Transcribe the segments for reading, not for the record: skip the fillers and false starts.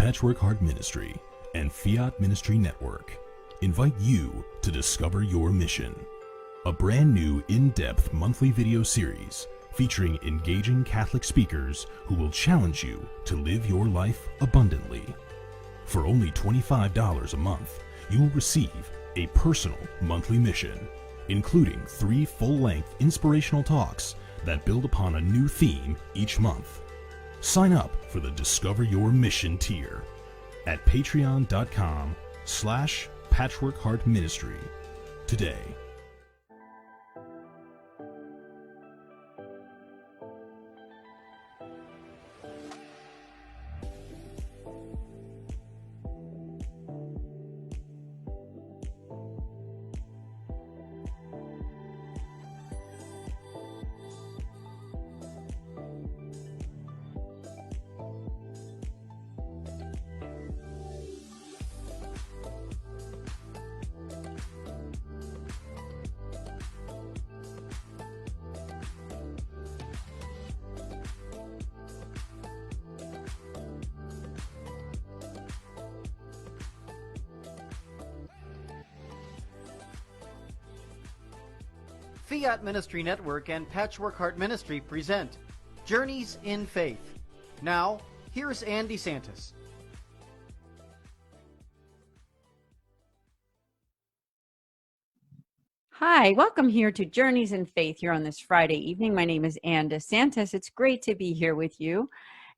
Patchwork Heart Ministry and Fiat Ministry Network invite you to discover your mission, a brand new in-depth monthly video series featuring engaging Catholic speakers who will challenge you to live your life abundantly. For only $25 a month, you will receive a personal monthly mission, including 3 full-length inspirational talks that build upon a new theme each month. Sign up for the Discover Your Mission tier at patreon.com/patchworkheartministry today. Fiat Ministry Network and Patchwork Heart Ministry present Journeys in Faith. Now, here's Anne DeSantis. Hi, welcome here to Journeys in Faith here on this Friday evening. My name is Anne DeSantis. It's great to be here with you.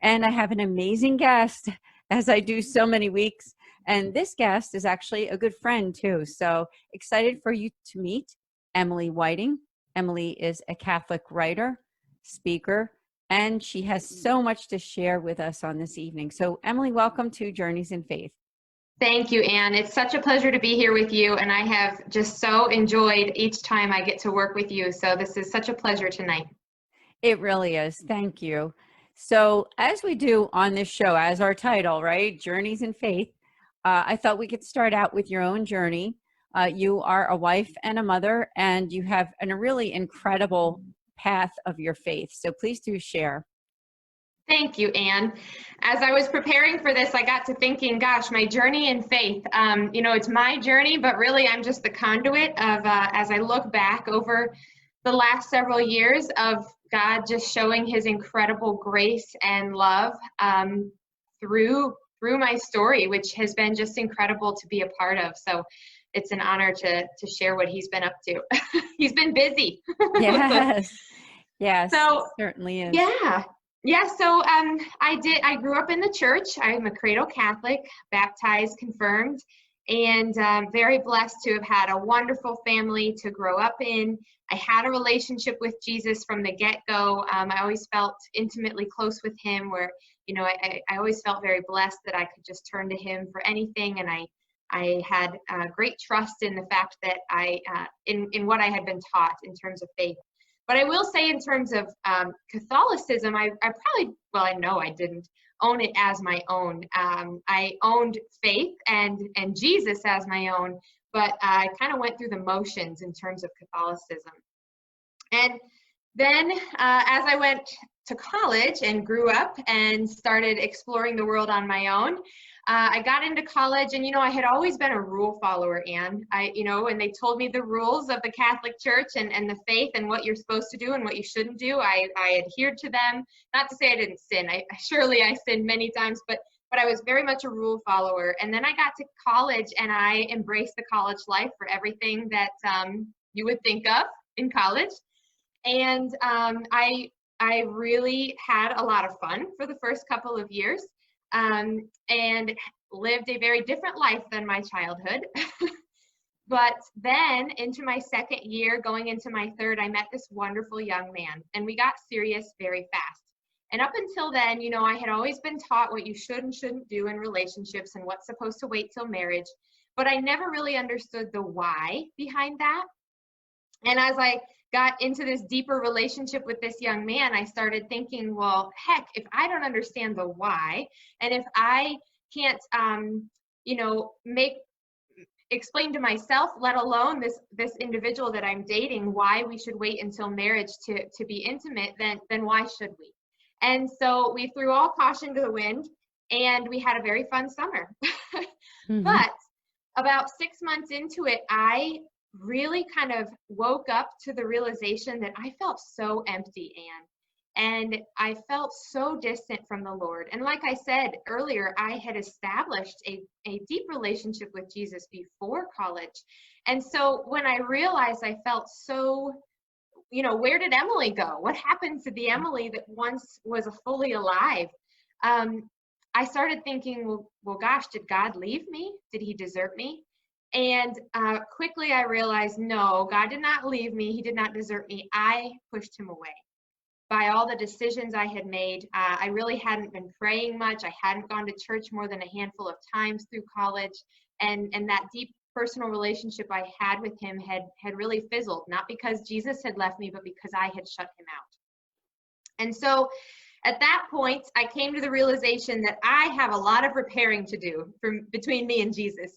And I have an amazing guest, as I do so many weeks. And this guest is actually a good friend, too. So excited for you to meet Emily Whiting. Emily is a Catholic writer, speaker, and she has so much to share with us on this evening. So Emily, welcome to Journeys in Faith. Thank you, Anne. It's such a pleasure to be here with you, and I have just so enjoyed each time I get to work with you. So this is such a pleasure tonight. It really is. Thank you. So as we do on this show, as our title, right, Journeys in Faith, I thought we could start out with your own journey. You are a wife and a mother, and you have a really incredible path of your faith. So please do share. Thank you, Anne. As I was preparing for this, I got to thinking, gosh, my journey in faith, it's my journey, but really I'm just the conduit of, as I look back over the last several years of God just showing his incredible grace and love through my story, which has been just incredible to be a part of. So it's an honor to share what he's been up to. He's been busy. Yes, so, certainly is. Yeah. So I grew up in the church. I'm a cradle Catholic, baptized, confirmed, and very blessed to have had a wonderful family to grow up in. I had a relationship with Jesus from the get-go. I always felt intimately close with him, where, I always felt very blessed that I could just turn to him for anything. And I had great trust in the fact that in what I had been taught in terms of faith. But I will say, in terms of Catholicism, I know I didn't own it as my own. I owned faith and Jesus as my own, but I kind of went through the motions in terms of Catholicism. And then as I went to college and grew up and started exploring the world on my own, I got into college, and, I had always been a rule follower, Anne. And they told me the rules of the Catholic Church and the faith and what you're supposed to do and what you shouldn't do. I adhered to them. Not to say I didn't sin. I sinned many times, but I was very much a rule follower. And then I got to college, and I embraced the college life for everything that you would think of in college. And I really had a lot of fun for the first couple of years. And lived a very different life than my childhood. But then into my second year, going into my third, I met this wonderful young man, and we got serious very fast. And up until then, I had always been taught what you should and shouldn't do in relationships and what's supposed to wait till marriage, but I never really understood the why behind that. And as I got into this deeper relationship with this young man, I started thinking, well, heck, if I don't understand the why, and if I can't, explain to myself, let alone this individual that I'm dating, why we should wait until marriage to be intimate, then why should we? And so we threw all caution to the wind, and we had a very fun summer. Mhm. But about 6 months into it, I really kind of woke up to the realization that I felt so empty, and I felt so distant from the Lord. And like I said earlier, I had established a deep relationship with Jesus before college. And so when I realized I felt so, where did Emily go? What happened to the Emily that once was fully alive? I started thinking, well, gosh, did God leave me? Did he desert me? And quickly I realized, no, God did not leave me. He did not desert me. I pushed him away by all the decisions I had made. I really hadn't been praying much. I hadn't gone to church more than a handful of times through college. And that deep personal relationship I had with him had really fizzled, not because Jesus had left me, but because I had shut him out. And so at that point, I came to the realization that I have a lot of repairing to do between me and Jesus,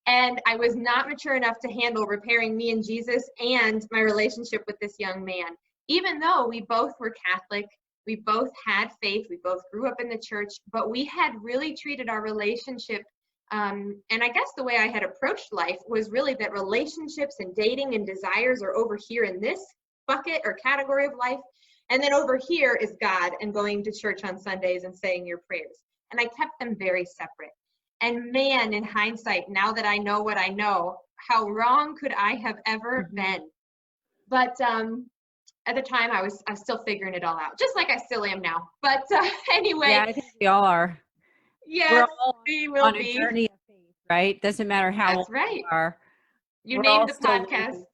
and I was not mature enough to handle repairing me and Jesus and my relationship with this young man. Even though we both were Catholic, we both had faith, we both grew up in the church, but we had really treated our relationship, and I guess the way I had approached life was really that relationships and dating and desires are over here in this bucket or category of life, and then over here is God and going to church on Sundays and saying your prayers. And I kept them very separate. And man, in hindsight, now that I know what I know, how wrong could I have ever been? But at the time, I was still figuring it all out, just like I still am now. But anyway. Yeah, I think we all are. Yes, We're all we will on a be. journey of faith, right? Doesn't matter how That's old right. we are. You We're named all the still podcast. learning.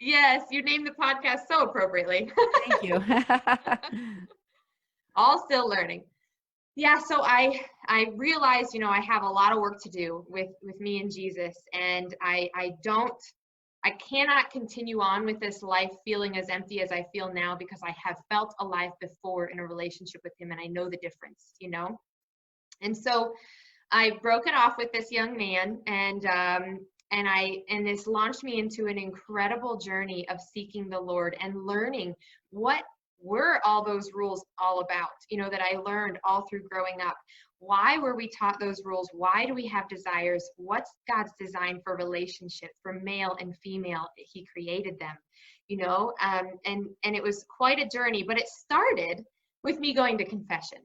Yes, you named the podcast so appropriately. Thank you. All still learning. Yeah, so I realized, I have a lot of work to do with me and Jesus, and I cannot continue on with this life feeling as empty as I feel now, because I have felt alive before in a relationship with him, and I know the difference, And so I broke it off with this young man, and this launched me into an incredible journey of seeking the Lord and learning what were all those rules all about, that I learned all through growing up. Why were we taught those rules? Why do we have desires? What's God's design for relationship, for male and female? He created them, and it was quite a journey, but it started with me going to confession.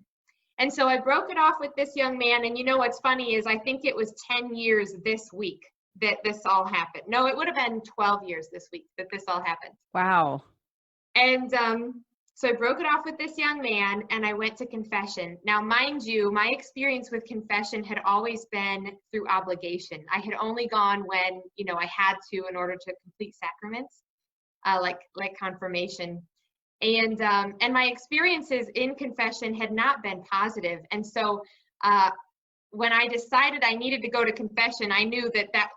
And so I broke it off with this young man. And what's funny is I think it was 10 years this week that this all happened. No, it would have been 12 years this week that this all happened. Wow. And so I broke it off with this young man, and I went to confession. Now, mind you, my experience with confession had always been through obligation. I had only gone when, I had to in order to complete sacraments, like confirmation. And my experiences in confession had not been positive. And so when I decided I needed to go to confession, I knew that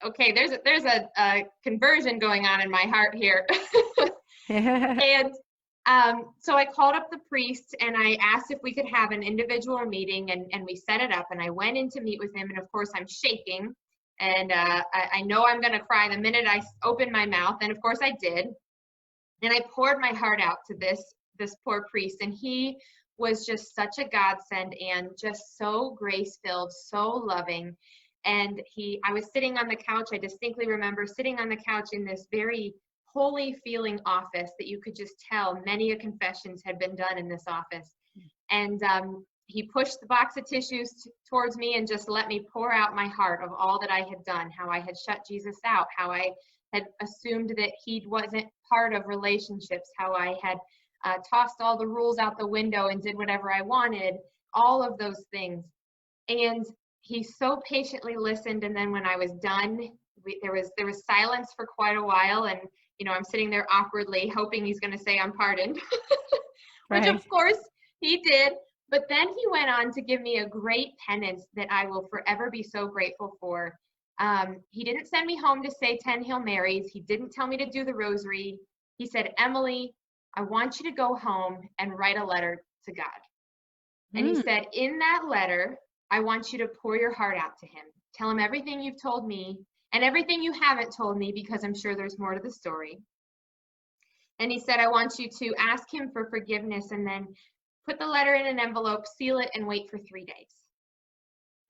okay, there's a conversion going on in my heart here. And so I called up the priest, and I asked if we could have an individual meeting, and we set it up, and I went in to meet with him. And of course I'm shaking, and I know I'm going to cry the minute I open my mouth. And of course I did. And I poured my heart out to this poor priest, and he was just such a godsend, and just so grace-filled, so loving. And I was sitting on the couch. I distinctly remember sitting on the couch in this very holy feeling office that you could just tell many a confessions had been done in this office. And he pushed the box of tissues towards me and just let me pour out my heart of all that I had done, how I had shut Jesus out, how I had assumed that he wasn't part of relationships, how I had tossed all the rules out the window and did whatever I wanted, all of those things. And he so patiently listened. And then when I was done, there was silence for quite a while. And, I'm sitting there awkwardly hoping he's going to say I'm pardoned, which Right. of course he did. But then he went on to give me a great penance that I will forever be so grateful for. He didn't send me home to say 10 Hail Marys. He didn't tell me to do the rosary. He said, Emily, I want you to go home and write a letter to God. And he said, in that letter, I want you to pour your heart out to him. Tell him everything you've told me and everything you haven't told me, because I'm sure there's more to the story. And he said, I want you to ask him for forgiveness, and then put the letter in an envelope, seal it, and wait for 3 days.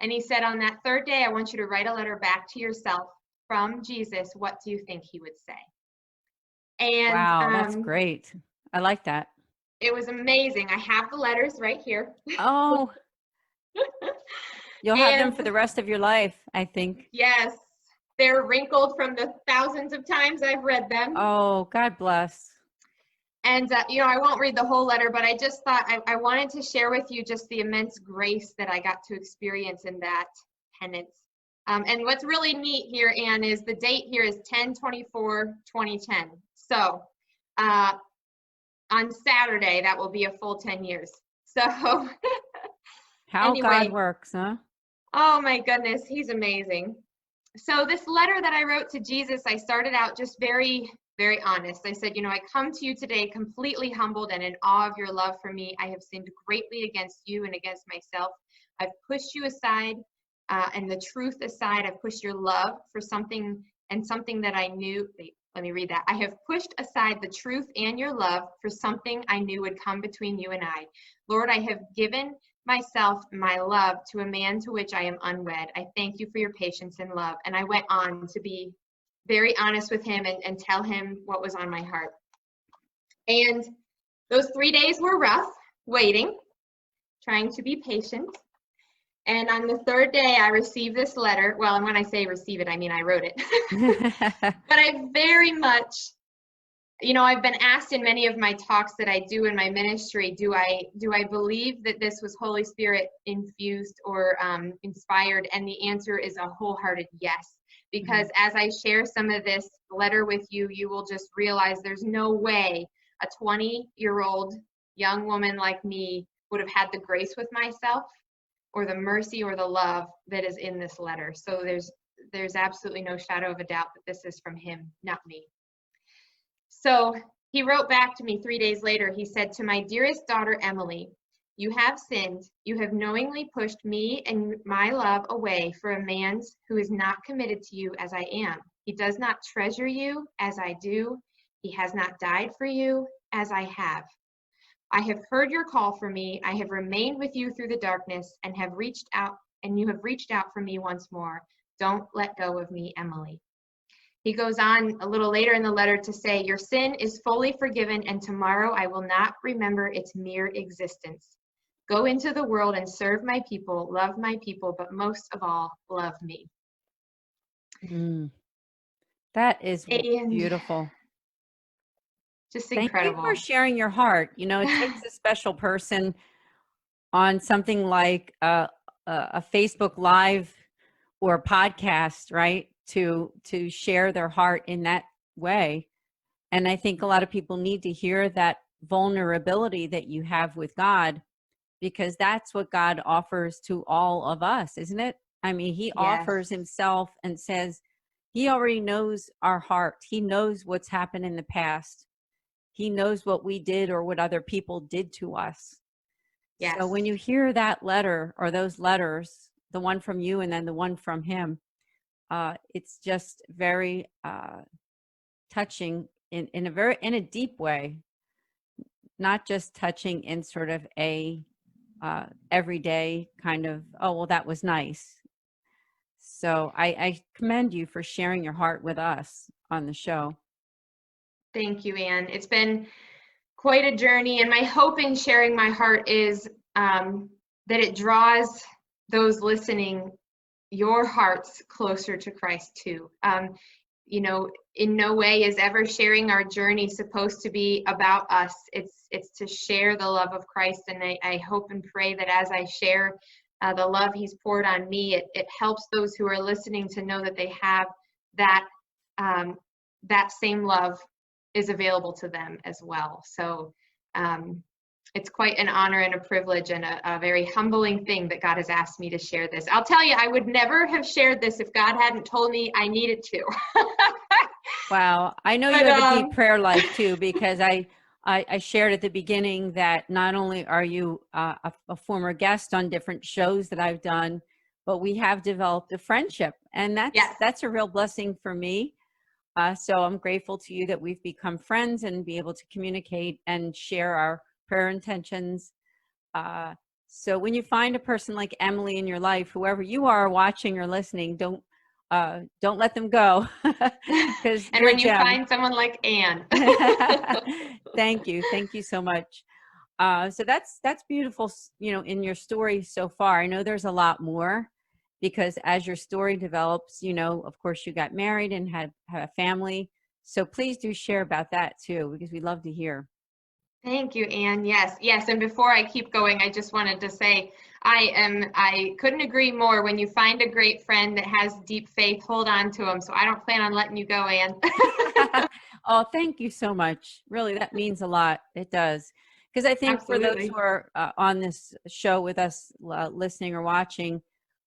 And he said, on that third day, I want you to write a letter back to yourself from Jesus. What do you think he would say? And Wow, that's great. I like that. it was amazing. I have the letters right here. Oh, you'll have them for the rest of your life, I think. Yes, they're wrinkled from the thousands of times I've read them. Oh, God bless. And, I won't read the whole letter, but I just thought I wanted to share with you just the immense grace that I got to experience in that penance. And what's really neat here, Anne, is the date here is 10/24/2010. So on Saturday, that will be a full 10 years. So How anyway, God works, huh? Oh my goodness, he's amazing. So this letter that I wrote to Jesus, I started out just very, very honest. I said, I come to you today completely humbled and in awe of your love for me. I have sinned greatly against you and against myself. I've pushed you aside and the truth aside. I've pushed your love for something that I knew. Wait, let me read that. I have pushed aside the truth and your love for something I knew would come between you and I. Lord, I have given myself, my love, to a man to which I am unwed. I thank you for your patience and love. And I went on to be very honest with him and tell him what was on my heart. And those 3 days were rough, waiting, trying to be patient. And on the third day, I received this letter. Well, and when I say receive it, I mean I wrote it. But I very much, I've been asked in many of my talks that I do in my ministry, do I believe that this was Holy Spirit infused or inspired? And the answer is a wholehearted yes. Because as I share some of this letter with you, you will just realize there's no way a 20-year-old young woman like me would have had the grace with myself or the mercy or the love that is in this letter. So there's absolutely no shadow of a doubt that this is from him, not me. So he wrote back to me 3 days later. He said, to my dearest daughter, Emily, you have sinned. You have knowingly pushed me and my love away for a man who is not committed to you as I am. He does not treasure you as I do. He has not died for you as I have. I have heard your call for me. I have remained with you through the darkness and have reached out, and you have reached out for me once more. Don't let go of me, Emily. He goes on a little later in the letter to say, your sin is fully forgiven, and tomorrow I will not remember its mere existence. Go into the world and serve my people, love my people, but most of all, love me. That is And beautiful. Just Thank incredible. you for sharing your heart. It takes a special person on something like a Facebook Live or a podcast, right? To share their heart in that way. And I think a lot of people need to hear that vulnerability that you have with God, because that's what God offers to all of us, isn't it? I mean, he offers himself and says he already knows our heart. He knows what's happened in the past. He knows what we did or what other people did to us. Yes. So when you hear that letter or those letters, the one from you and then the one from him, it's just very touching in a deep way, not just touching in sort of a everyday kind of, oh, well, that was nice. So I commend you for sharing your heart with us on the show. Thank you, Anne. It's been quite a journey, and my hope in sharing my heart is that it draws those listening, your hearts, closer to Christ too. In no way is ever sharing our journey supposed to be about us. It's to share the love of Christ, and I hope and pray that as I share the love he's poured on me, it helps those who are listening to know that they have that same love is available to them as well. So it's quite an honor and a privilege and a very humbling thing that God has asked me to share this. I'll tell you, I would never have shared this if God hadn't told me I needed to. Wow. I know you have a deep prayer life too, because I shared at the beginning that not only are you a former guest on different shows that I've done, but we have developed a friendship, and that's a real blessing for me. So I'm grateful to you that we've become friends and be able to communicate and share our prayer intentions So when you find a person like Emily in your life, whoever you are watching or listening, don't let them go because And you're a when you gem. find someone like Anne. Thank you so much. So that's beautiful, in your story so far. I know there's a lot more because as your story develops, of course you got married and have a family. So please do share about that too, because we'd love to hear. Thank you, Anne. Yes, yes. And before I keep going, I just wanted to say I couldn't agree more. When you find a great friend that has deep faith, hold on to them. So I don't plan on letting you go, Anne. Oh, thank you so much. Really, that means a lot. It does. Because I think for those Absolutely. who are on this show with us, listening or watching,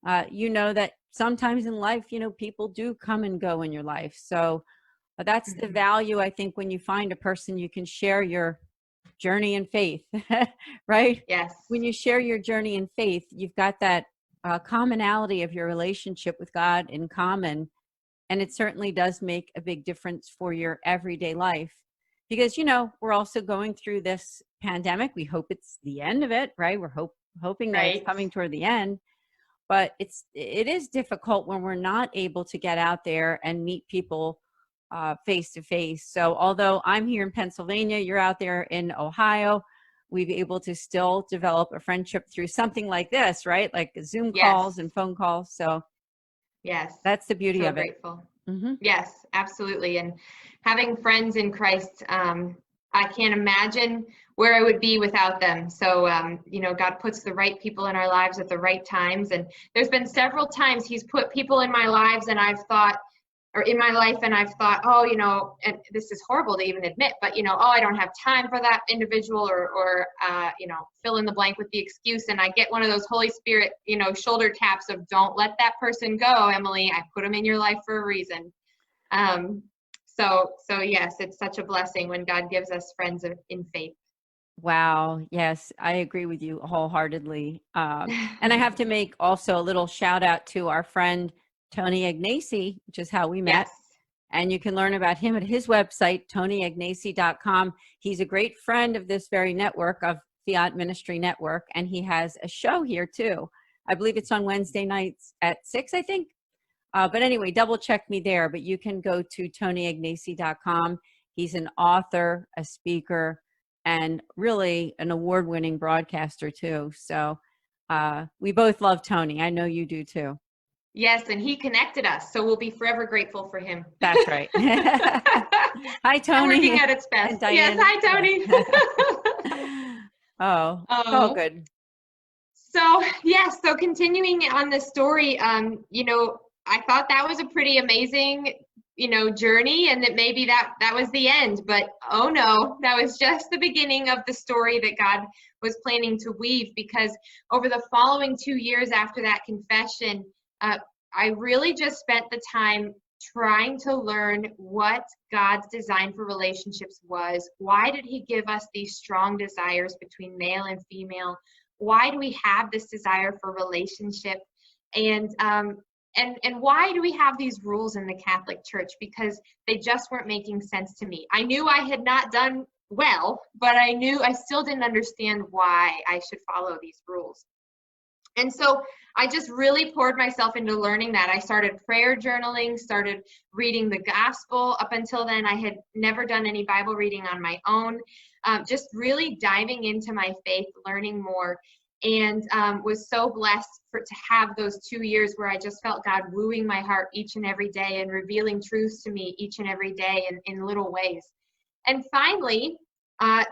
that sometimes in life, people do come and go in your life. So that's the value, I think, when you find a person you can share your journey in faith, right? Yes. When you share your journey in faith, you've got that commonality of your relationship with God in common. And it certainly does make a big difference for your everyday life because, we're also going through this pandemic. We hope it's the end of it, right? We're hoping that it's Right. coming toward the end, but it is difficult when we're not able to get out there and meet people face to face. So although I'm here in Pennsylvania, you're out there in Ohio, we've been able to still develop a friendship through something like this, right? Like Zoom Yes. calls and phone calls. So Yes. that's the beauty So of it. grateful. Mm-hmm. Yes, absolutely. And having friends in Christ, I can't imagine where I would be without them. So, God puts the right people in our lives at the right times. And there's been several times He's put people in my lives and I've thought, or in my life, and I've thought, and this is horrible to even admit, but, I don't have time for that individual or fill in the blank with the excuse. And I get one of those Holy Spirit, shoulder taps of don't let that person go, Emily. I put them in your life for a reason. So yes, it's such a blessing when God gives us friends in faith. Wow. Yes, I agree with you wholeheartedly. And I have to make also a little shout out to our friend, Tony Ignacy, which is how we met. Yes. And you can learn about him at his website, tonyignacy.com. He's a great friend of this very network, of Fiat Ministry Network. And he has a show here too. I believe it's on Wednesday nights at 6, I think. But anyway, double check me there. But you can go to tonyignacy.com. He's an author, a speaker, and really an award-winning broadcaster too. So we both love Tony. I know you do too. Yes, and he connected us, so we'll be forever grateful for him. That's right. Hi, Tony. Working at its best. Yes, hi, Tony. Oh, it's all good. So, yes, so continuing on this story, I thought that was a pretty amazing, journey, and that maybe that was the end. But oh no, that was just the beginning of the story that God was planning to weave, because over the following 2 years after that confession, I really just spent the time trying to learn what God's design for relationships was. Why did He give us these strong desires between male and female? Why do we have this desire for relationship? And why do we have these rules in the Catholic Church? Because they just weren't making sense to me. I knew I had not done well, but I still didn't understand why I should follow these rules. And so I just really poured myself into learning that. I started prayer journaling, started reading the gospel. Up until then, I had never done any Bible reading on my own, just really diving into my faith, learning more, and was so blessed to have those 2 years where I just felt God wooing my heart each and every day and revealing truths to me each and every day in little ways. And finally,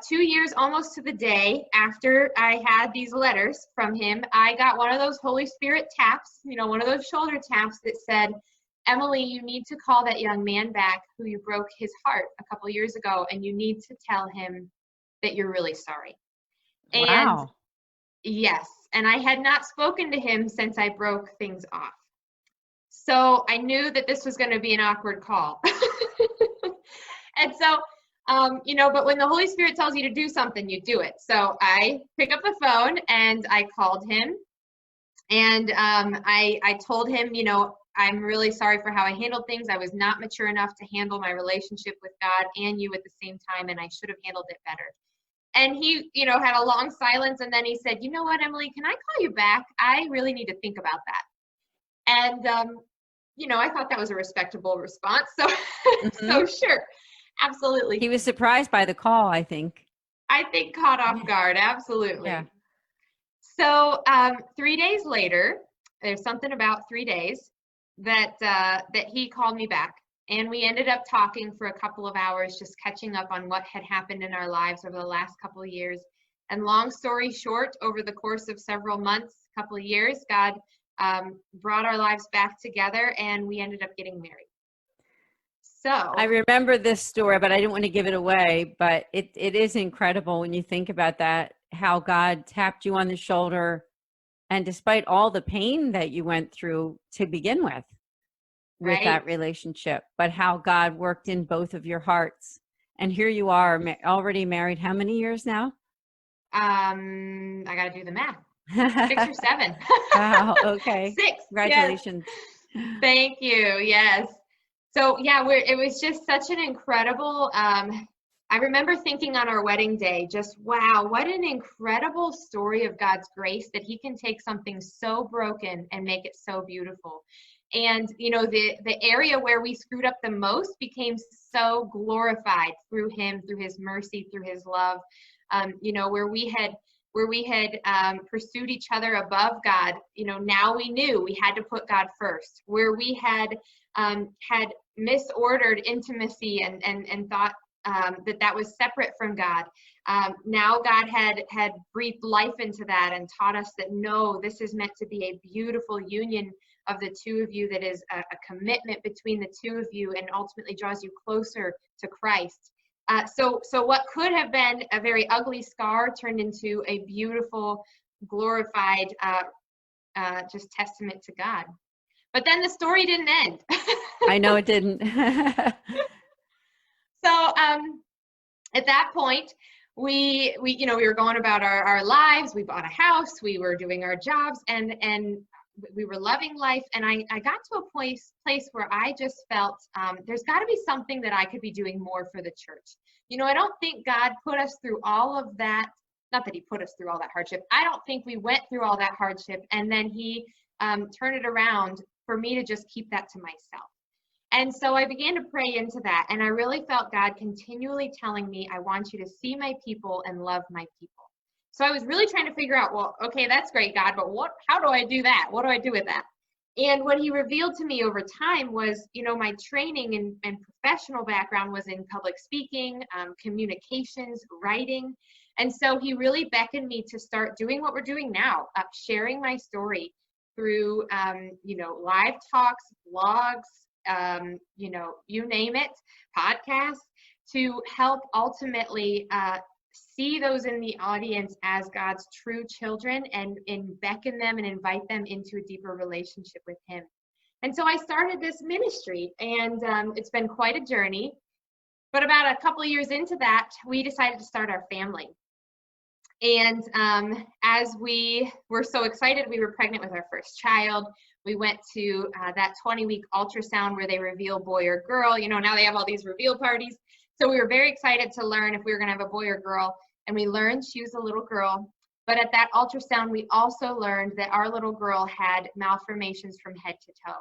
2 years almost to the day after I had these letters from him, I got one of those Holy Spirit taps, one of those shoulder taps that said, Emily, you need to call that young man back who you broke his heart a couple years ago, and you need to tell him that you're really sorry. Wow. And yes, and I had not spoken to him since I broke things off. So I knew that this was going to be an awkward call. And so, but when the Holy Spirit tells you to do something, you do it. So I pick up the phone and I called him, and I told him, I'm really sorry for how I handled things. I was not mature enough to handle my relationship with God and you at the same time, and I should have handled it better. And he, had a long silence, and then he said, "You know what, Emily, can I call you back? I really need to think about that." And, I thought that was a respectable response. So, Mhm. sure, absolutely. He was surprised by the call, I think. I think caught off guard, absolutely. Yeah. So 3 days later, there's something about 3 days that he called me back, and we ended up talking for a couple of hours, just catching up on what had happened in our lives over the last couple of years. And long story short, over the course of several months, couple of years, God brought our lives back together, and we ended up getting married. So I remember this story, but I didn't want to give it away. But it is incredible when you think about that, how God tapped you on the shoulder. And despite all the pain that you went through to begin with right, that relationship, but how God worked in both of your hearts. And here you are already married. How many years now? I got to do the math. 6 or 7. Wow. Okay. 6. Congratulations. Yes. Thank you. Yes. So yeah, it was just such an incredible, I remember thinking on our wedding day, just, wow, what an incredible story of God's grace, that he can take something so broken and make it so beautiful. And, the area where we screwed up the most became so glorified through him, through his mercy, through his love. Where we had pursued each other above God, now we knew we had to put God first. Where we had misordered intimacy and thought that was separate from God. Now God had breathed life into that and taught us that, no, this is meant to be a beautiful union of the two of you, that is a commitment between the two of you, and ultimately draws you closer to Christ. So what could have been a very ugly scar turned into a beautiful, glorified, just testament to God. But then the story didn't end. I know it didn't. So at that point, we were going about our lives. We bought a house. We were doing our jobs, and we were loving life. And I got to a place where I just felt there's got to be something that I could be doing more for the church. I don't think God put us through all of that. Not that he put us through all that hardship. I don't think we went through all that hardship and then he turned it around for me to just keep that to myself. And so I began to pray into that. And I really felt God continually telling me, I want you to see my people and love my people. So I was really trying to figure out, well, okay, that's great, God, but how do I do that? What do I do with that? And what he revealed to me over time was, my training and professional background was in public speaking, communications, writing. And so he really beckoned me to start doing what we're doing now, sharing my story through, live talks, blogs, you name it, podcasts, to help ultimately see those in the audience as God's true children and beckon them and invite them into a deeper relationship with him. And so I started this ministry, and it's been quite a journey. But about a couple of years into that, we decided to start our family. And as we were so excited, we were pregnant with our first child. We went to that 20-week ultrasound where they reveal boy or girl. Now they have all these reveal parties. So we were very excited to learn if we were going to have a boy or girl. And we learned she was a little girl. But at that ultrasound, we also learned that our little girl had malformations from head to toe.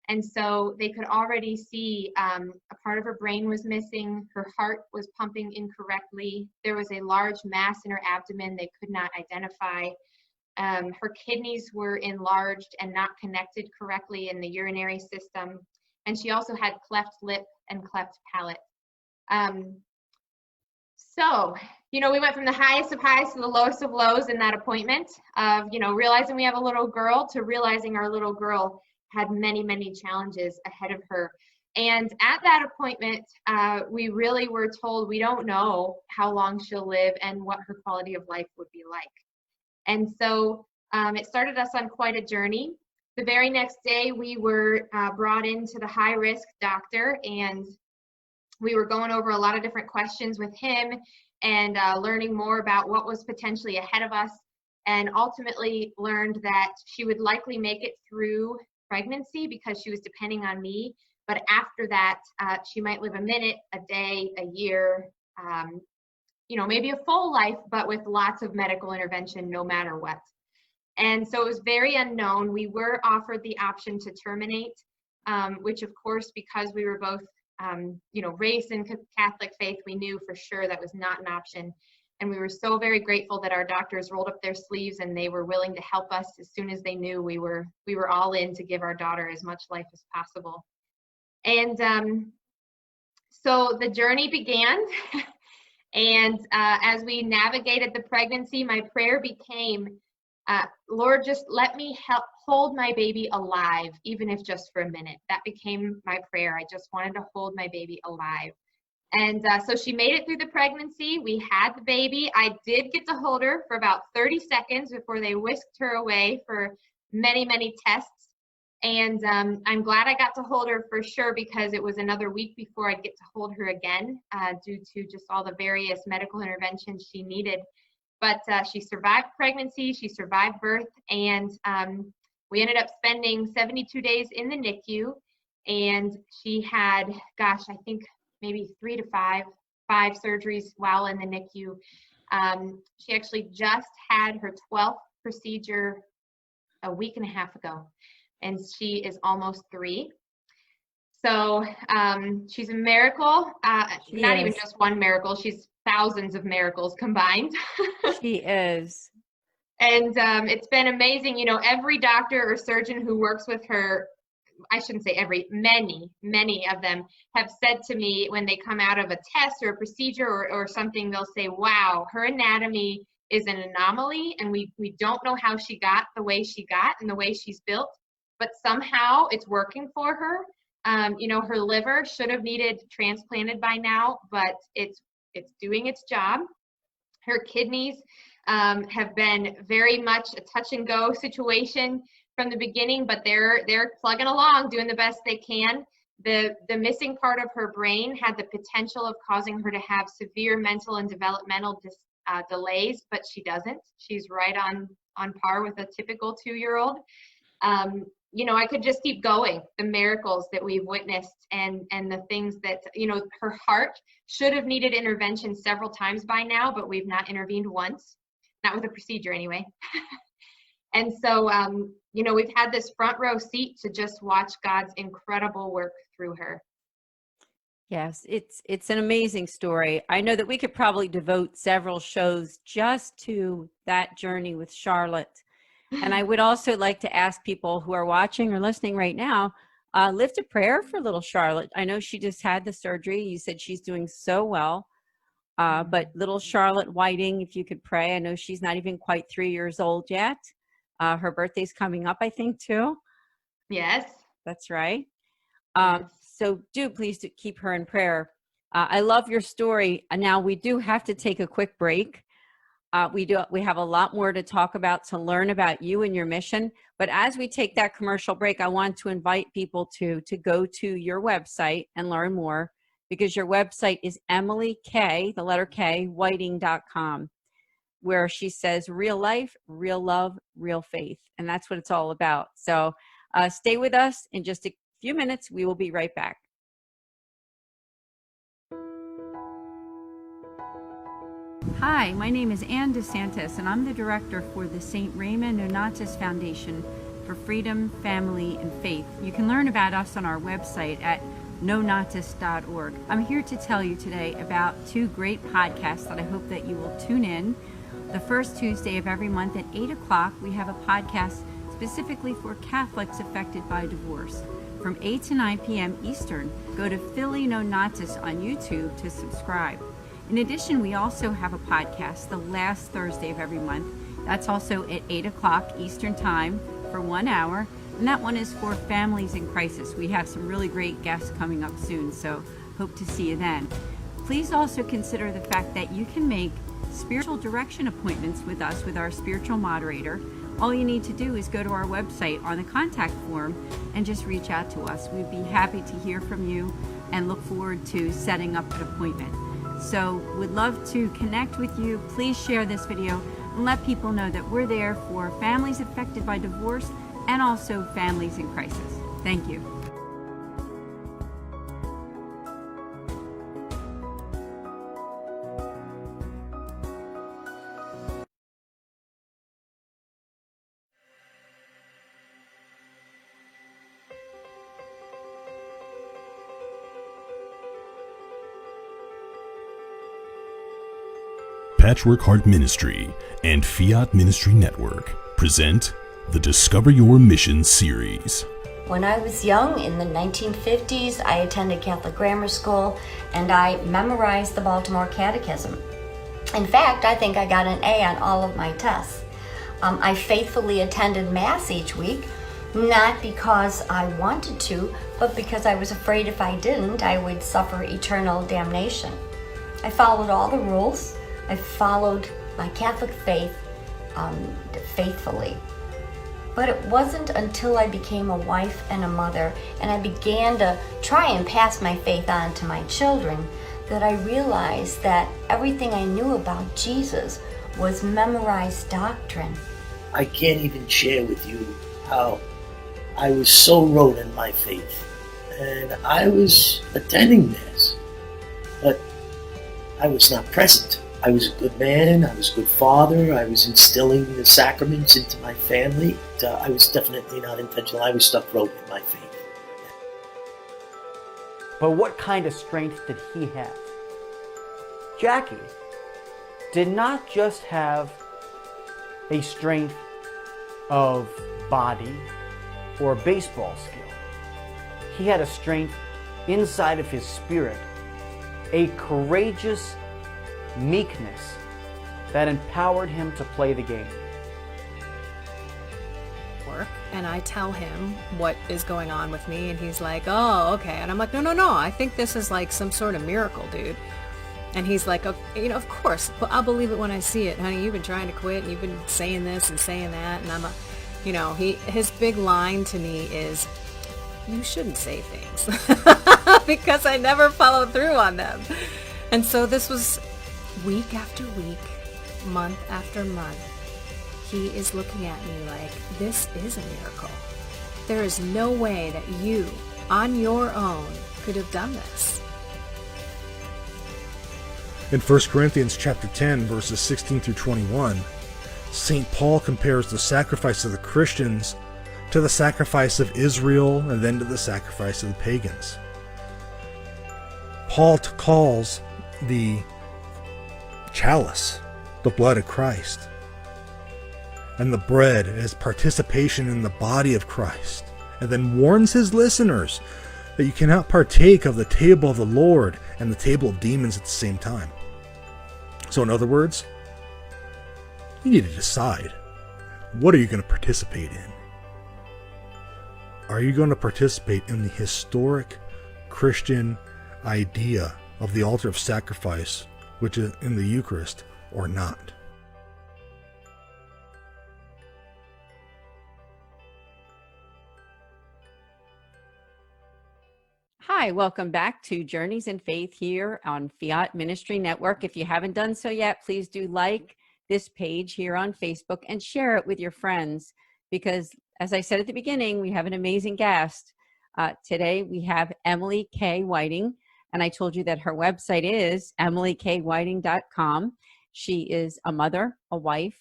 And so they could already see a part of her brain was missing. Her heart was pumping incorrectly. There was a large mass in her abdomen they could not identify. Her kidneys were enlarged and not connected correctly in the urinary system. And she also had cleft lip and cleft palate. So, we went from the highest of highs to the lowest of lows in that appointment of, realizing we have a little girl to realizing our little girl had many, many challenges ahead of her. And at that appointment, we really were told we don't know how long she'll live and what her quality of life would be like. And so it started us on quite a journey. The very next day, we were brought into the high-risk doctor, and we were going over a lot of different questions with him and learning more about what was potentially ahead of us, and ultimately learned that she would likely make it through pregnancy because she was depending on me. But after that, she might live a minute, a day, a year, maybe a full life, but with lots of medical intervention no matter what. And so it was very unknown. We were offered the option to terminate, which of course, because we were both, raised in Catholic faith, we knew for sure that was not an option. And we were so very grateful that our doctors rolled up their sleeves and they were willing to help us as soon as they knew we were all in to give our daughter as much life as possible. And so the journey began. And as we navigated the pregnancy, my prayer became, Lord, just let me help hold my baby alive, even if just for a minute. That became my prayer. I just wanted to hold my baby alive. And so she made it through the pregnancy. We had the baby. I did get to hold her for about 30 seconds before they whisked her away for many, many tests. And I'm glad I got to hold her for sure, because it was another week before I'd get to hold her again due to just all the various medical interventions she needed. But she survived pregnancy, she survived birth, and we ended up spending 72 days in the NICU. And she had, I think maybe 3 to 5 surgeries while in the NICU. She actually just had her 12th procedure a week and a half ago, and she is almost 3. So she's a miracle, not even just one miracle, she's thousands of miracles combined. She is. And it's been amazing. Every doctor or surgeon who works with her, I shouldn't say every, many of them have said to me when they come out of a test or a procedure or something, they'll say, wow, her anatomy is an anomaly, and we don't know how she got the way she got and the way she's built, but somehow it's working for her. Her liver should have needed transplanted by now, but it's doing its job. Her kidneys have been very much a touch and go situation from the beginning, but they're plugging along, doing the best they can. The missing part of her brain had the potential of causing her to have severe mental and developmental delays, but she doesn't. She's right on par with a typical 2-year-old. I could just keep going, the miracles that we've witnessed and the things that, her heart should have needed intervention several times by now, but we've not intervened once, not with a procedure anyway. And so, we've had this front row seat to just watch God's incredible work through her. Yes, it's an amazing story. I know that we could probably devote several shows just to that journey with Charlotte. And I would also like to ask people who are watching or listening right now, lift a prayer for little Charlotte. I know she just had the surgery. You said she's doing so well. But little Charlotte Whiting, if you could pray. I know she's not even quite 3 years old yet. Her birthday's coming up, I think, too. Yes. That's right. Yes. So do please keep her in prayer. I love your story. Now we do have to take a quick break. We have a lot more to talk about, to learn about you and your mission. But as we take that commercial break, I want to invite people to go to your website and learn more, because your website is Emily K, the letter K, Whiting.com, where she says real life, real love, real faith. And that's what it's all about. So stay with us in just a few minutes. We will be right back. Hi, my name is Anne DeSantis, and I'm the director for the St. Raymond Nonatus Foundation for Freedom, Family, and Faith. You can learn about us on our website at nonatus.org. I'm here to tell you today about 2 great podcasts that I hope that you will tune in. The first Tuesday of every month at 8 o'clock, we have a podcast specifically for Catholics affected by divorce. From 8 to 9 p.m. Eastern, go to Philly Nonatus on YouTube to subscribe. In addition, we also have a podcast the last Thursday of every month. That's also at 8 o'clock Eastern Time for 1 hour. And that one is for families in crisis. We have some really great guests coming up soon, so hope to see you then. Please also consider the fact that you can make spiritual direction appointments with us, with our spiritual moderator. All you need to do is go to our website on the contact form and just reach out to us. We'd be happy to hear from you and look forward to setting up an appointment. So we'd love to connect with you. Please share this video and let people know that we're there for families affected by divorce and also families in crisis. Thank you. Patchwork Heart Ministry and Fiat Ministry Network present the Discover Your Mission series. When I was young, in the 1950s, I attended Catholic grammar school and I memorized the Baltimore Catechism. In fact, I think I got an A on all of my tests. I faithfully attended Mass each week, not because I wanted to, but because I was afraid if I didn't, I would suffer eternal damnation. I followed all the rules. I followed my Catholic faith faithfully. But it wasn't until I became a wife and a mother and I began to try and pass my faith on to my children that I realized that everything I knew about Jesus was memorized doctrine. I can't even share with you how I was so rooted in my faith. And I was attending Mass, but I was not present. I was a good man, I was a good father, I was instilling the sacraments into my family. I was definitely not intentional. I was stuck rooted in my faith. But what kind of strength did he have? Jackie did not just have a strength of body or baseball skill. He had a strength inside of his spirit, a courageous meekness that empowered him to play the game. And I tell him what is going on with me, and he's like, oh, okay. And I'm like, no, I think this is like some sort of miracle, dude. And he's like, oh, of course, but I'll believe it when I see it, honey. You've been trying to quit, and you've been saying this and saying that, and I'm his big line to me is, you shouldn't say things, because I never follow through on them. And so this was week after week, month after month. He is looking at me like, this is a miracle. There is no way that you, on your own, could have done this. In 1 Corinthians chapter 10, verses 16 through 21, St. Paul compares the sacrifice of the Christians to the sacrifice of Israel and then to the sacrifice of the pagans. Paul calls the chalice the blood of Christ, and the bread as participation in the body of Christ, and then warns his listeners that you cannot partake of the table of the Lord and the table of demons at the same time. So in other words, you need to decide, what are you going to participate in? Are you going to participate in the historic Christian idea of the altar of sacrifice, which is in the Eucharist, or not? Hi, welcome back to Journeys in Faith here on Fiat Ministry Network. If you haven't done so yet, please do like this page here on Facebook and share it with your friends, because as I said at the beginning, we have an amazing guest. Today we have Emily K. Whiting, and I told you that her website is emilykWhiting.com. She is a mother, a wife,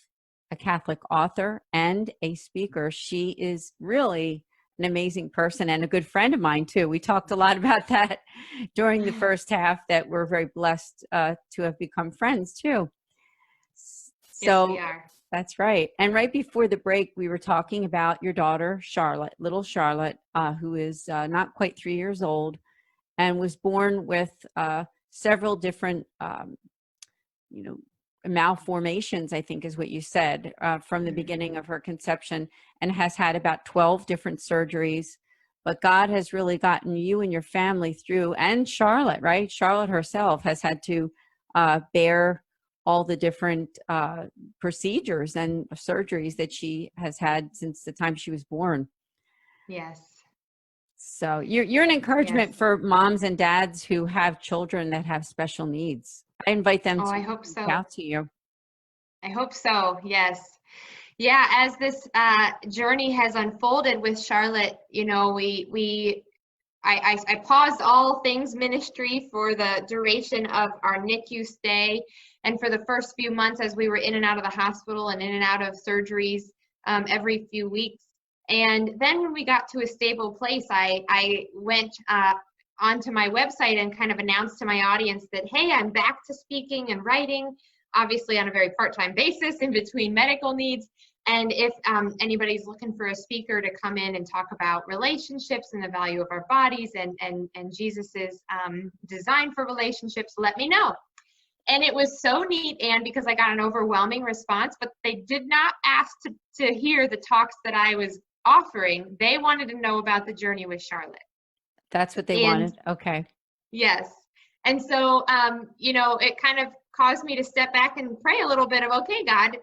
a Catholic author, and a speaker. She is really an amazing person and a good friend of mine too. We talked a lot about that during the first half, that we're very blessed to have become friends too. So yes, we are. That's right. And right before the break, we were talking about your daughter, Charlotte, little Charlotte, who is not quite 3 years old and was born with several different, malformations, I think is what you said, from the beginning of her conception, and has had about 12 different surgeries. But God has really gotten you and your family through, and Charlotte, right? Charlotte herself has had to bear all the different procedures and surgeries that she has had since the time she was born. Yes. So you're an encouragement Yes. for moms and dads who have children that have special needs. I invite them to I hope so. reach out to you. I hope so. Yes. Yeah. As this journey has unfolded with Charlotte, I paused all things ministry for the duration of our NICU stay, and for the first few months as we were in and out of the hospital and in and out of surgeries every few weeks. And then when we got to a stable place, I went onto my website and kind of announced to my audience that, hey, I'm back to speaking and writing. obviously on a very part-time basis in between medical needs. And if anybody's looking for a speaker to come in and talk about relationships and the value of our bodies and Jesus's design for relationships, let me know. And it was so neat, Anne, because I got an overwhelming response, but they did not ask to hear the talks that I was offering. They wanted to know about the journey with Charlotte. That's what they wanted. Okay. Yes. And so, it kind of caused me to step back and pray a little bit of, okay, God,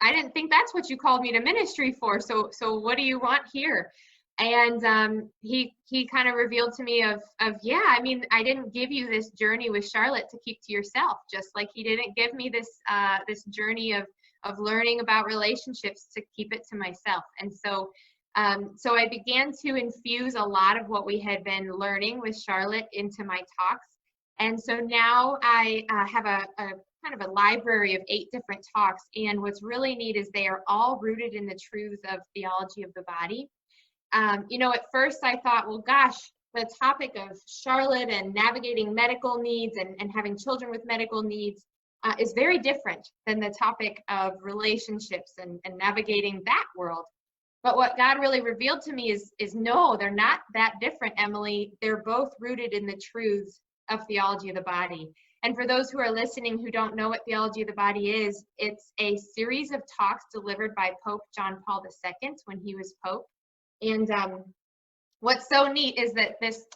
I didn't think that's what you called me to ministry for. So what do you want here? And he kind of revealed to me of yeah, I mean, I didn't give you this journey with Charlotte to keep to yourself, just like he didn't give me this journey of learning about relationships to keep it to myself. And so I began to infuse a lot of what we had been learning with Charlotte into my talks. And so now I have a kind of a library of 8 different talks. And what's really neat is they are all rooted in the truths of theology of the body. At first I thought, well, gosh, the topic of Charlotte and navigating medical needs and having children with medical needs is very different than the topic of relationships and navigating that world. But what God really revealed to me is no, they're not that different, Emily. They're both rooted in the truths of theology of the body. And for those who are listening who don't know what theology of the body is, it's a series of talks delivered by Pope John Paul II when he was Pope. And what's so neat is that this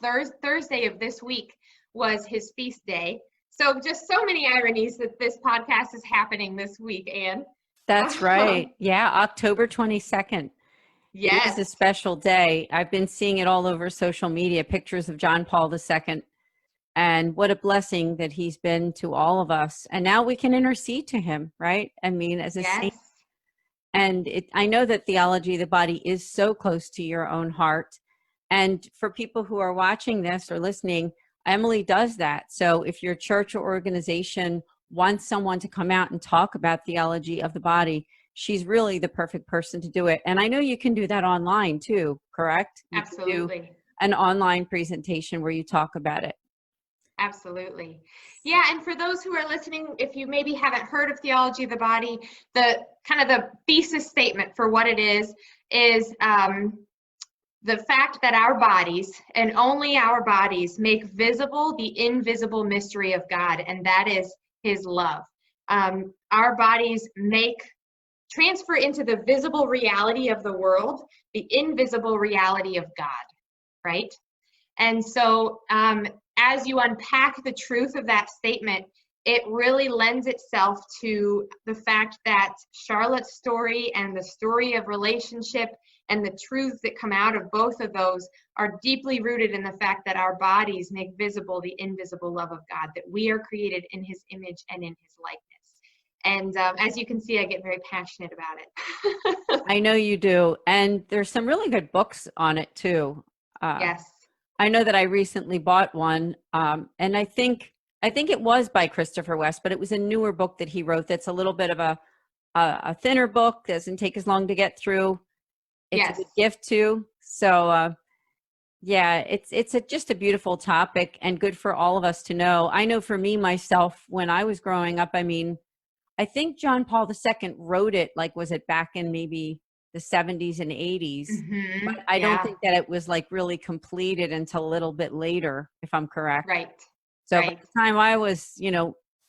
Thursday of this week was his feast day. So just so many ironies that this podcast is happening this week, Anne. That's right. Yeah, October 22nd. Yes. It is a special day. I've been seeing it all over social media, pictures of John Paul II. And what a blessing that he's been to all of us. And now we can intercede to him, right? I mean, as a saint. And I know that theology of the body is so close to your own heart. And for people who are watching this or listening, Emily does that. So if your church or organization wants someone to come out and talk about theology of the body, she's really the perfect person to do it. And I know you can do that online too, correct? You Absolutely. can do an online presentation where you talk about it. Absolutely. Yeah, and for those who are listening, if you maybe haven't heard of theology of the body, the kind of the thesis statement for what it is the fact that our bodies, and only our bodies, make visible the invisible mystery of God, and that is his love. Our bodies transfer into the visible reality of the world, the invisible reality of God, right? And so as you unpack the truth of that statement, it really lends itself to the fact that Charlotte's story and the story of relationship and the truths that come out of both of those are deeply rooted in the fact that our bodies make visible the invisible love of God, that we are created in his image and in his likeness. And as you can see, I get very passionate about it. I know you do. And there's some really good books on it too. Yes. I know that I recently bought one, and I think it was by Christopher West, but it was a newer book that he wrote that's a little bit of a thinner book, doesn't take as long to get through. It's a good gift too. So yeah, it's just a beautiful topic and good for all of us to know. I know for me, myself, when I was growing up, I mean, I think John Paul II wrote it, like, was it back in maybe the 70s and 80s, but I don't think that it was like really completed until a little bit later, if I'm correct. Right. So by the time I was,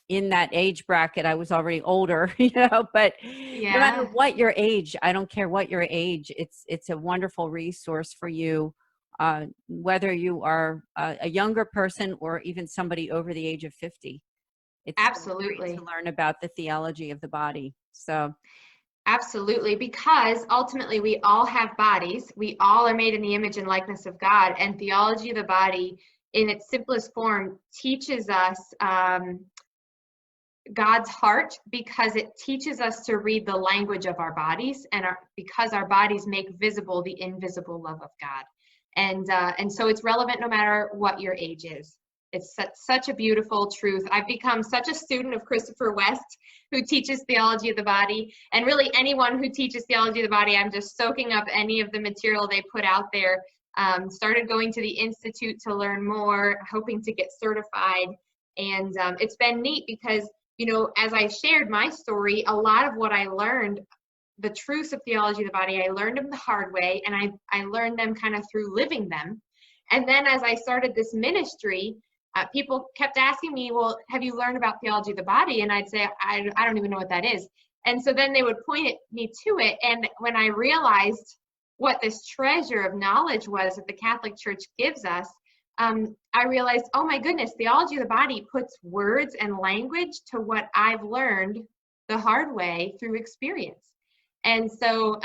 in that age bracket, I was already older, but no matter what your age, I don't care what your age, it's a wonderful resource for you, whether you are a younger person or even somebody over the age of 50. It's absolutely great to learn about the theology of the body. So absolutely, because ultimately we all have bodies. We all are made in the image and likeness of God, and theology of the body in its simplest form teaches us God's heart, because it teaches us to read the language of our bodies, and because our bodies make visible the invisible love of God. And so it's relevant no matter what your age is. It's such a beautiful truth. I've become such a student of Christopher West, who teaches theology of the body, and really anyone who teaches theology of the body. I'm just soaking up any of the material they put out there. Started going to the Institute to learn more, hoping to get certified. And it's been neat because as I shared my story, a lot of what I learned, the truths of theology of the body, I learned them the hard way, and I learned them kind of through living them. And then as I started this ministry, people kept asking me, well, have you learned about theology of the body? And I'd say, I don't even know what that is. And so then they would point me to it. And when I realized what this treasure of knowledge was that the Catholic Church gives us, I realized, oh my goodness, theology of the body puts words and language to what I've learned the hard way through experience. And so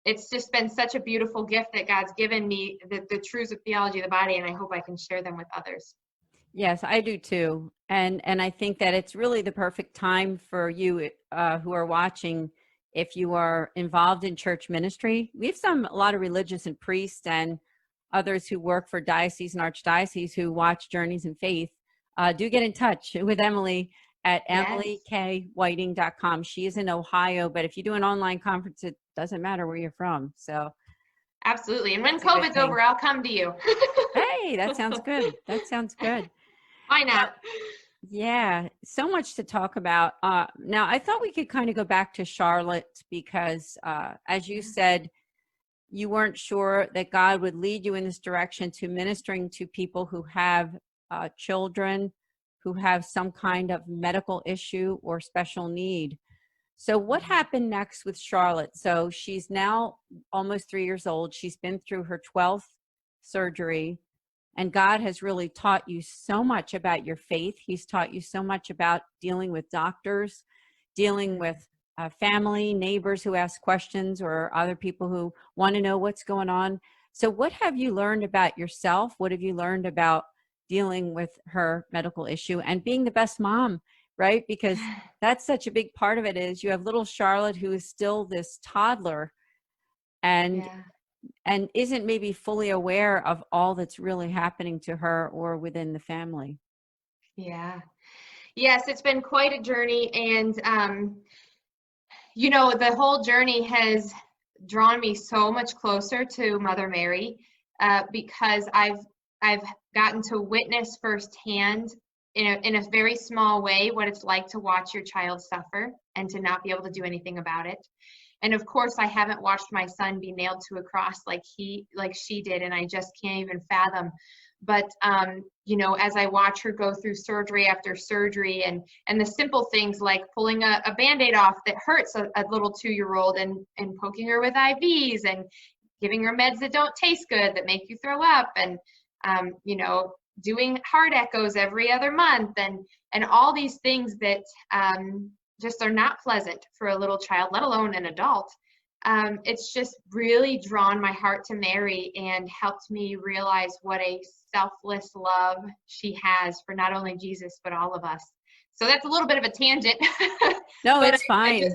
it's just been such a beautiful gift that God's given me, the truths of theology of the body, and I hope I can share them with others. Yes, I do too. And I think that it's really the perfect time for you who are watching, if you are involved in church ministry. We have a lot of religious and priests and others who work for diocese and archdiocese who watch Journeys in Faith. Do get in touch with Emily at emilykWhiting.com. She is in Ohio, but if you do an online conference, it doesn't matter where you're from. So absolutely. And when COVID's over, I'll come to you. Hey, that sounds good. That sounds good. Why not? Yeah, so much to talk about. Now, I thought we could kind of go back to Charlotte because, as you said, you weren't sure that God would lead you in this direction to ministering to people who have children who have some kind of medical issue or special need. So what happened next with Charlotte? So she's now almost 3 years old. She's been through her 12th surgery. And God has really taught you so much about your faith. He's taught you so much about dealing with doctors, dealing with family, neighbors who ask questions, or other people who want to know what's going on. So what have you learned about yourself? What have you learned about dealing with her medical issue and being the best mom, right? Because that's such a big part of it, is you have little Charlotte who is still this toddler and isn't maybe fully aware of all that's really happening to her or within the family. Yeah. Yes, it's been quite a journey. And, the whole journey has drawn me so much closer to Mother Mary because I've gotten to witness firsthand in a very small way what it's like to watch your child suffer and to not be able to do anything about it. And of course, I haven't watched my son be nailed to a cross like she did, and I just can't even fathom. But as I watch her go through surgery after surgery, and the simple things like pulling a Band-Aid off that hurts a little 2-year-old, and poking her with IVs, and giving her meds that don't taste good, that make you throw up, and doing heart echoes every other month, and all these things that just are not pleasant for a little child, let alone an adult. It's just really drawn my heart to Mary and helped me realize what a selfless love she has for not only Jesus, but all of us. So that's a little bit of a tangent. No, it's fine. I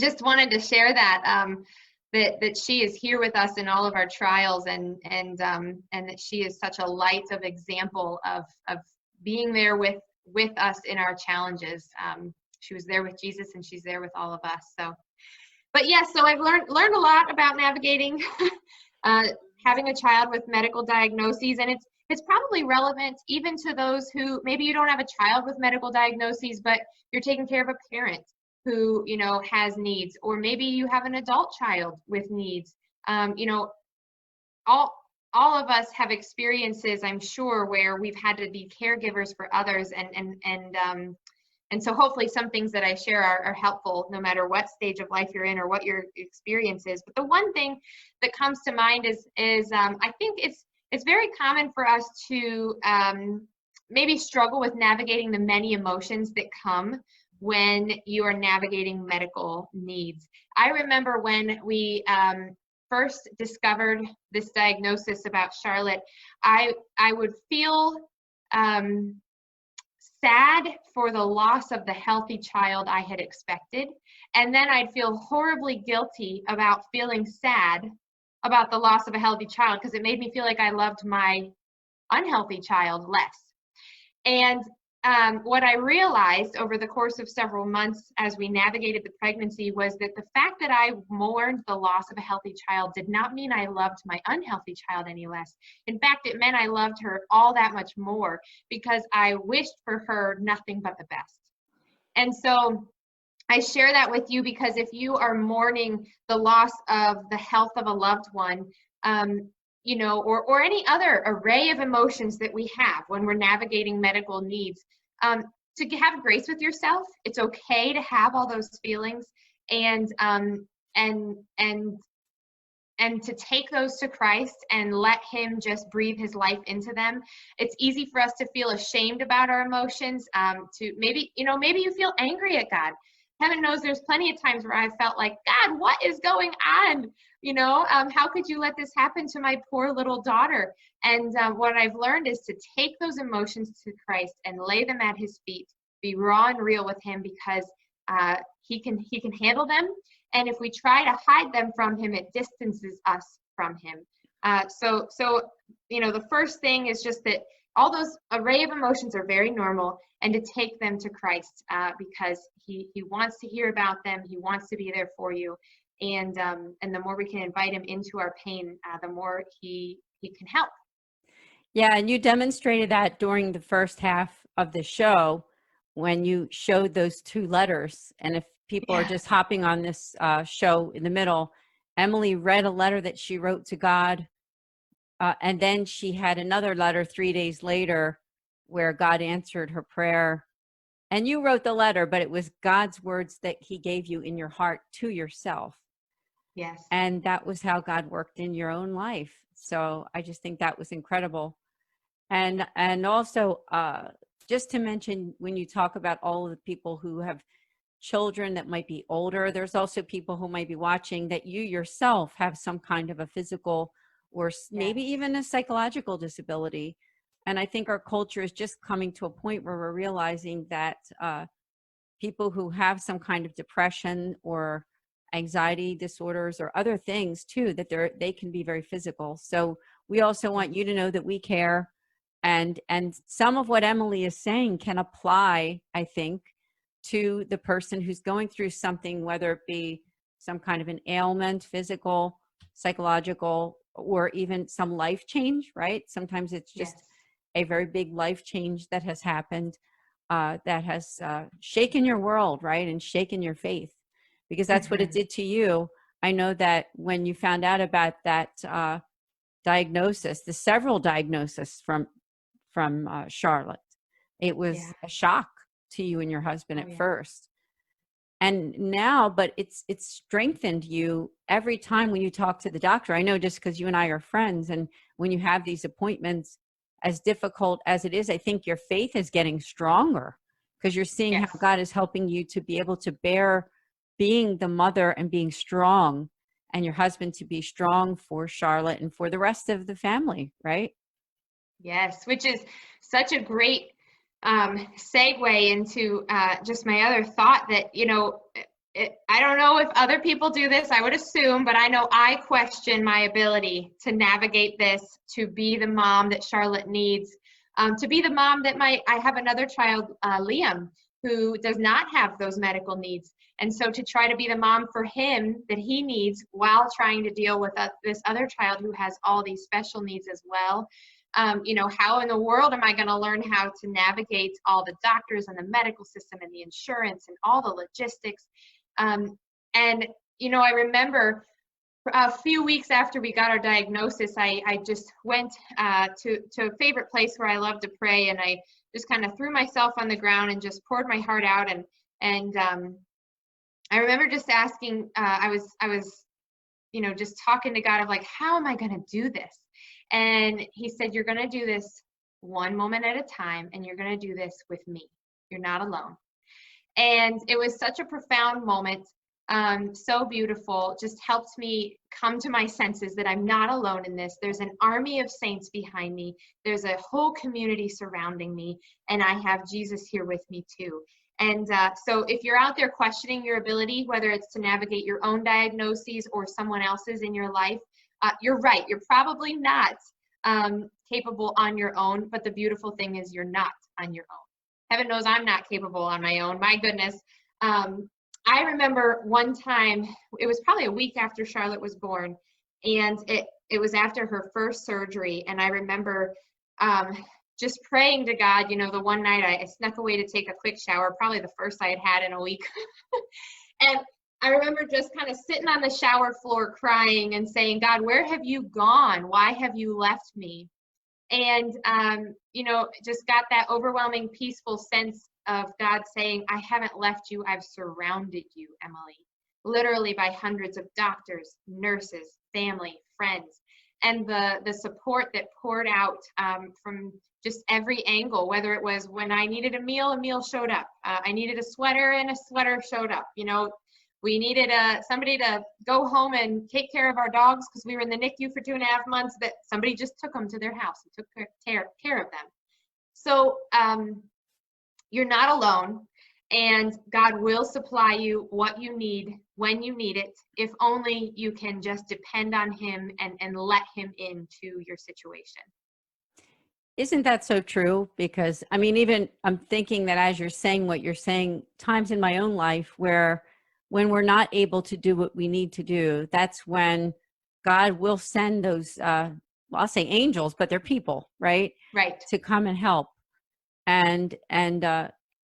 just wanted to share that, that she is here with us in all of our trials, and that she is such a light of example of being there with us in our challenges. She was there with Jesus, and she's there with all of us. So, but yes, so I've learned a lot about navigating having a child with medical diagnoses, and it's probably relevant even to those who maybe you don't have a child with medical diagnoses, but you're taking care of a parent who has needs, or maybe you have an adult child with needs. All of us have experiences, I'm sure, where we've had to be caregivers for others, and so hopefully some things that I share are helpful no matter what stage of life you're in or what your experience is. But the one thing that comes to mind is I think it's very common for us to maybe struggle with navigating the many emotions that come when you are navigating medical needs. I remember when we first discovered this diagnosis about Charlotte, I would feel sad for the loss of the healthy child I had expected. And then I'd feel horribly guilty about feeling sad about the loss of a healthy child, because it made me feel like I loved my unhealthy child less. And what I realized over the course of several months as we navigated the pregnancy was that the fact that I mourned the loss of a healthy child did not mean I loved my unhealthy child any less. In fact, it meant I loved her all that much more, because I wished for her nothing but the best. And so I share that with you because if you are mourning the loss of the health of a loved one, or any other array of emotions that we have when we're navigating medical needs, to have grace with yourself. It's okay to have all those feelings, and to take those to Christ and let him just breathe his life into them. It's easy for us to feel ashamed about our emotions, to maybe you feel angry at God. Heaven knows there's plenty of times where I've felt like, God, what is going on? How could you let this happen to my poor little daughter? And what I've learned is to take those emotions to Christ and lay them at his feet, be raw and real with him, because he can handle them. And if we try to hide them from him, it distances us from him. So the first thing is just that all those array of emotions are very normal, and to take them to Christ, because he wants to hear about them. He wants to be there for you. And the more we can invite him into our pain, the more he can help. Yeah, and you demonstrated that during the first half of the show when you showed those 2 letters. And if people are just hopping on this show in the middle, Emily read a letter that she wrote to God, and then she had another letter 3 days later where God answered her prayer. And you wrote the letter, but it was God's words that he gave you in your heart to yourself. Yes. And that was how God worked in your own life. So I just think that was incredible. And also, just to mention, when you talk about all of the people who have children that might be older, there's also people who might be watching that you yourself have some kind of a physical or maybe even a psychological disability. And I think our culture is just coming to a point where we're realizing that people who have some kind of depression or anxiety disorders or other things too, that they can be very physical. So we also want you to know that we care. And some of what Emily is saying can apply, I think, to the person who's going through something, whether it be some kind of an ailment, physical, psychological, or even some life change, right? Sometimes it's just a very big life change that has happened, that has shaken your world, right? And shaken your faith, because that's what it did to you. I know that when you found out about that diagnosis, the several diagnoses from Charlotte, it was a shock to you and your husband at first. And now, but it's strengthened you every time when you talk to the doctor. I know, just because you and I are friends, and when you have these appointments, as difficult as it is, I think your faith is getting stronger, because you're seeing how God is helping you to be able to bear being the mother and being strong, and your husband to be strong for Charlotte and for the rest of the family, right? Yes, which is such a great segue into just my other thought that, I don't know if other people do this, I would assume, but I know I question my ability to navigate this, to be the mom that Charlotte needs, to be the mom that I have another child, Liam, who does not have those medical needs. And so to try to be the mom for him that he needs while trying to deal with this other child who has all these special needs as well. How in the world am I going to learn how to navigate all the doctors and the medical system and the insurance and all the logistics? I remember a few weeks after we got our diagnosis, I just went to a favorite place where I love to pray, and I just kind of threw myself on the ground and just poured my heart out. And I remember just asking, I was just talking to God of like, how am I going to do this? And he said, you're going to do this one moment at a time, and you're going to do this with me. You're not alone. And it was such a profound moment, so beautiful, just helped me come to my senses that I'm not alone in this. There's an army of saints behind me. There's a whole community surrounding me, and I have Jesus here with me too. And so if you're out there questioning your ability, whether it's to navigate your own diagnoses or someone else's in your life, you're right. You're probably not capable on your own, but the beautiful thing is you're not on your own. Heaven knows I'm not capable on my own. My goodness. I remember one time, it was probably a week after Charlotte was born, and it was after her first surgery. And I remember just praying to God. The one night I snuck away to take a quick shower, probably the first I had had in a week. And I remember just kind of sitting on the shower floor crying and saying, God, where have you gone? Why have you left me? And, just got that overwhelming, peaceful sense of God saying, I haven't left you. I've surrounded you, Emily, literally by hundreds of doctors, nurses, family, friends, and the support that poured out from just every angle, whether it was when I needed a meal showed up. I needed a sweater, and a sweater showed up. We needed somebody to go home and take care of our dogs because we were in the NICU for 2.5 months, that somebody just took them to their house and took care of them. So you're not alone, and God will supply you what you need when you need it, if only you can just depend on him and let him into your situation. Isn't that so true? Because even I'm thinking that as you're saying what you're saying, times in my own life where when we're not able to do what we need to do, that's when God will send those, I'll say angels, but they're people, right? Right. To come and help. And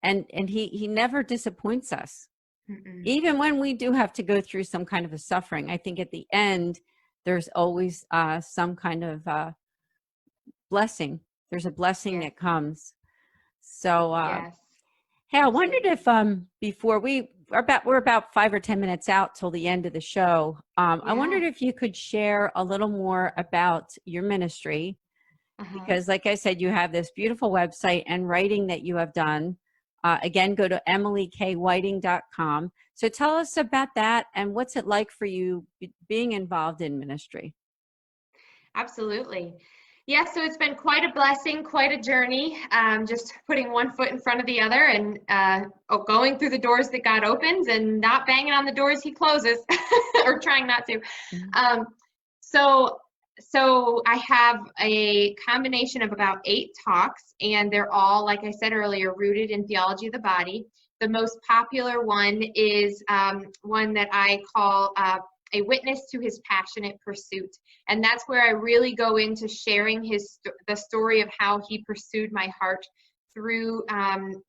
he never disappoints us. Mm-mm. Even when we do have to go through some kind of a suffering, I think at the end, there's always some kind of blessing. There's a blessing that comes. So, Yes. hey, I wondered if before we're about 5 or 10 minutes out till the end of the show. I wondered if you could share a little more about your ministry, because like I said, you have this beautiful website and writing that you have done. Again, go to emilykWhiting.com. So tell us about that, and what's it like for you being involved in ministry? Absolutely. Yeah, so it's been quite a blessing, quite a journey, just putting one foot in front of the other and going through the doors that God opens and not banging on the doors he closes, or trying not to. Mm-hmm. So I have a combination of about 8 talks, and they're all, like I said earlier, rooted in theology of the body. The most popular one is one that I call A Witness to His Passionate Pursuit. And that's where I really go into sharing the story of how he pursued my heart through,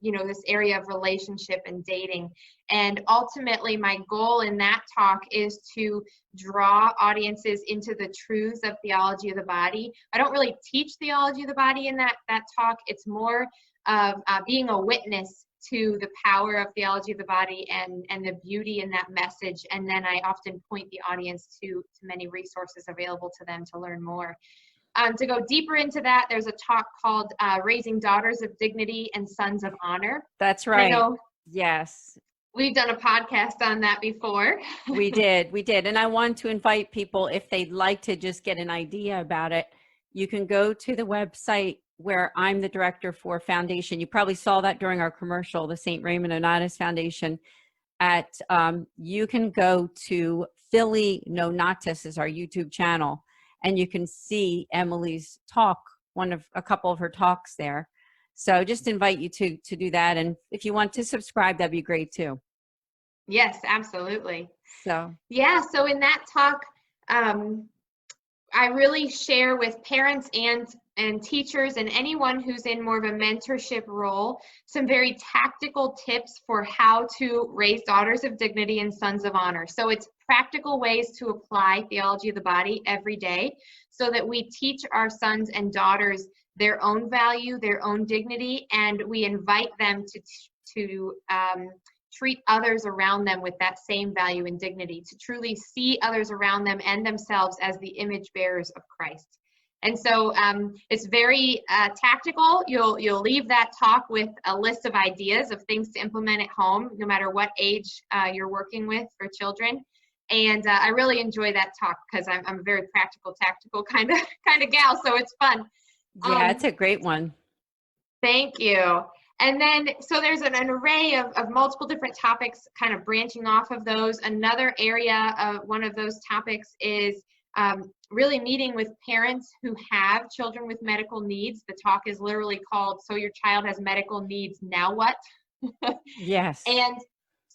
this area of relationship and dating. And ultimately, my goal in that talk is to draw audiences into the truths of theology of the body. I don't really teach theology of the body in that talk. It's more of being a witness to the power of theology of the body and the beauty in that message. And then I often point the audience to many resources available to them to learn more. To go deeper into that, there's a talk called Raising Daughters of Dignity and Sons of Honor. That's right. I know yes. We've done a podcast on that before. We did. And I want to invite people, if they'd like to just get an idea about it, you can go to the website where I'm the director for foundation. You probably saw that during our commercial, the St. Raymond Onatus Foundation. You can go to Philly Nonatus is our YouTube channel, and you can see Emily's talk, a couple of her talks there. So just invite you to do that. And if you want to subscribe, that'd be great too. Yes, absolutely. So in that talk, I really share with parents and teachers and anyone who's in more of a mentorship role some very tactical tips for how to raise daughters of dignity and sons of honor. So it's practical ways to apply theology of the body every day so that we teach our sons and daughters their own value, their own dignity, and we invite them to treat others around them with that same value and dignity, to truly see others around them and themselves as the image bearers of Christ. And so it's very tactical. You'll leave that talk with a list of ideas of things to implement at home, no matter what age you're working with for children. And I really enjoy that talk because I'm a very practical, tactical kind of gal, so it's fun. Yeah, it's a great one. Thank you. And then, so there's an array of multiple different topics kind of branching off of those. Another area of one of those topics is really meeting with parents who have children with medical needs. The talk is literally called, So Your Child Has Medical Needs, Now What? Yes. And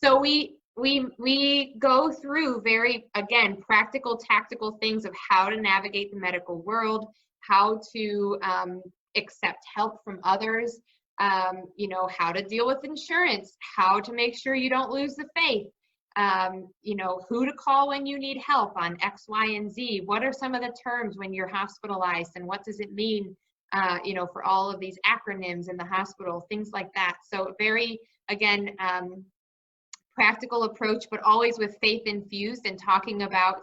so we go through very, again, practical, tactical things of how to navigate the medical world, how to accept help from others, you know, how to deal with insurance, how to make sure you don't lose the faith, you know, who to call when you need help on X, Y, and Z. What are some of the terms when you're hospitalized, and what does it mean, you know, for all of these acronyms in the hospital, things like that. So very, again, practical approach, but always with faith infused, and talking about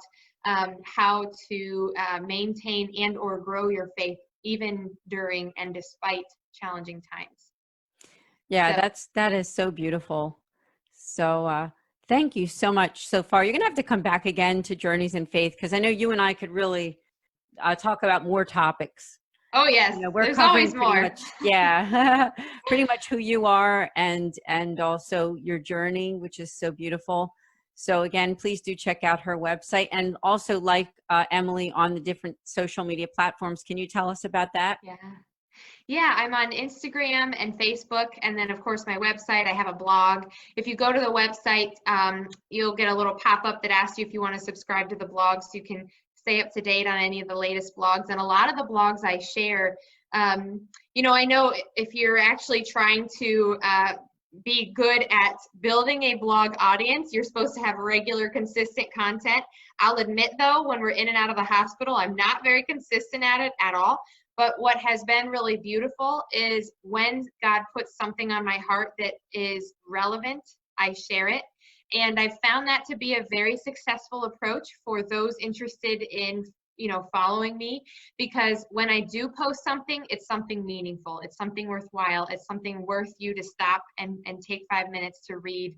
how to maintain and or grow your faith even during and despite challenging times. Yeah, So, that is so beautiful. So thank you so much so far. You're gonna have to come back again to Journeys in Faith, because I know you and I could really talk about more topics. oh yes, You know, we're there's covering always pretty more. much, yeah, pretty much who you are, and also your journey, which is so beautiful. So again, please do check out her website, and also like Emily on the different social media platforms. Can you tell us about that? Yeah, I'm on Instagram and Facebook, and then of course my website. I have a blog. If you go to the website, you'll get a little pop-up that asks you if you want to subscribe to the blog, so you can stay up to date on any of the latest blogs. And a lot of the blogs I share, you know, I know if you're actually trying to be good at building a blog audience, you're supposed to have regular, consistent content. I'll admit though, when we're in and out of the hospital, I'm not very consistent at it at all. But what has been really beautiful is when God puts something on my heart that is relevant, I share it. And I've found that to be a very successful approach for those interested in, you know, following me, because when I do post something, it's something meaningful, it's something worthwhile, it's something worth you to stop and take 5 minutes to read.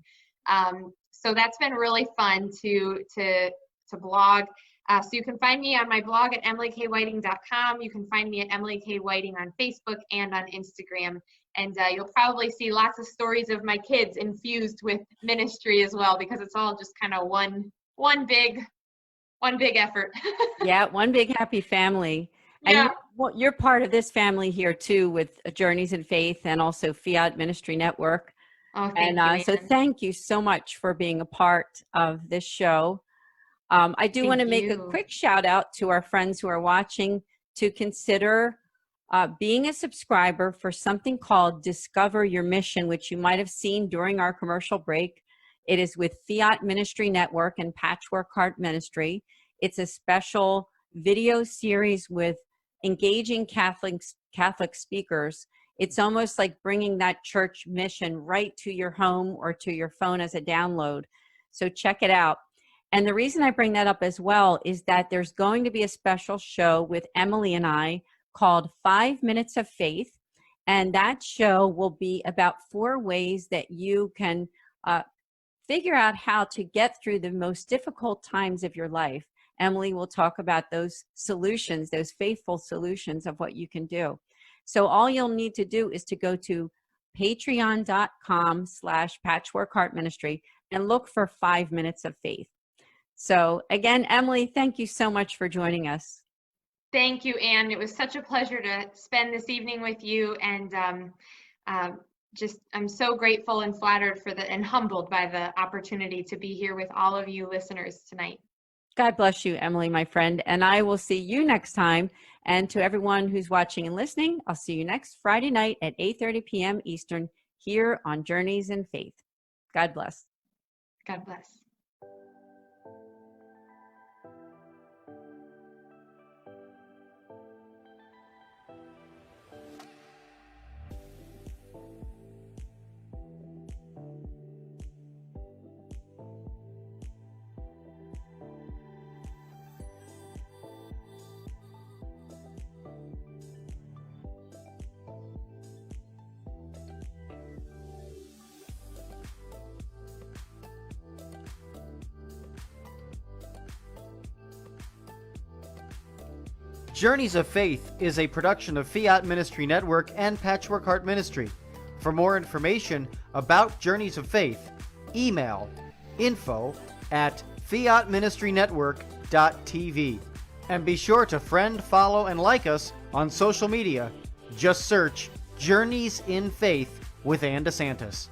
So that's been really fun to blog. So you can find me on my blog at emilykWhiting.com. You can find me at Emily K. Whiting on Facebook and on Instagram. And you'll probably see lots of stories of my kids infused with ministry as well, because it's all just kind of one big effort. Yeah, one big happy family. Yeah. And you're part of this family here too, with Journeys in Faith and also Fiat Ministry Network. Oh, thank you, So Anne. thank you so much for being a part of this show. I do want to make a quick shout out to our friends who are watching to consider being a subscriber for something called Discover Your Mission, which you might have seen during our commercial break. It is with Fiat Ministry Network and Patchwork Heart Ministry. It's a special video series with engaging Catholic speakers. It's almost like bringing that church mission right to your home or to your phone as a download. So check it out. And the reason I bring that up as well is that there's going to be a special show with Emily and I called 5 Minutes of Faith. And that show will be about 4 ways that you can figure out how to get through the most difficult times of your life. Emily will talk about those solutions, those faithful solutions of what you can do. So all you'll need to do is to go to patreon.com/patchworkheartministry and look for 5 Minutes of Faith. So again, Emily, thank you so much for joining us. Thank you, Anne. It was such a pleasure to spend this evening with you, and I'm so grateful and flattered and humbled by the opportunity to be here with all of you listeners tonight. God bless you, Emily, my friend, and I will see you next time. And to everyone who's watching and listening, I'll see you next Friday night at 8:30 p.m. Eastern here on Journeys in Faith. God bless. God bless. Journeys of Faith is a production of Fiat Ministry Network and Patchwork Heart Ministry. For more information about Journeys of Faith, email info@fiatministrynetwork.tv. And be sure to friend, follow, and like us on social media. Just search Journeys in Faith with Anne DeSantis.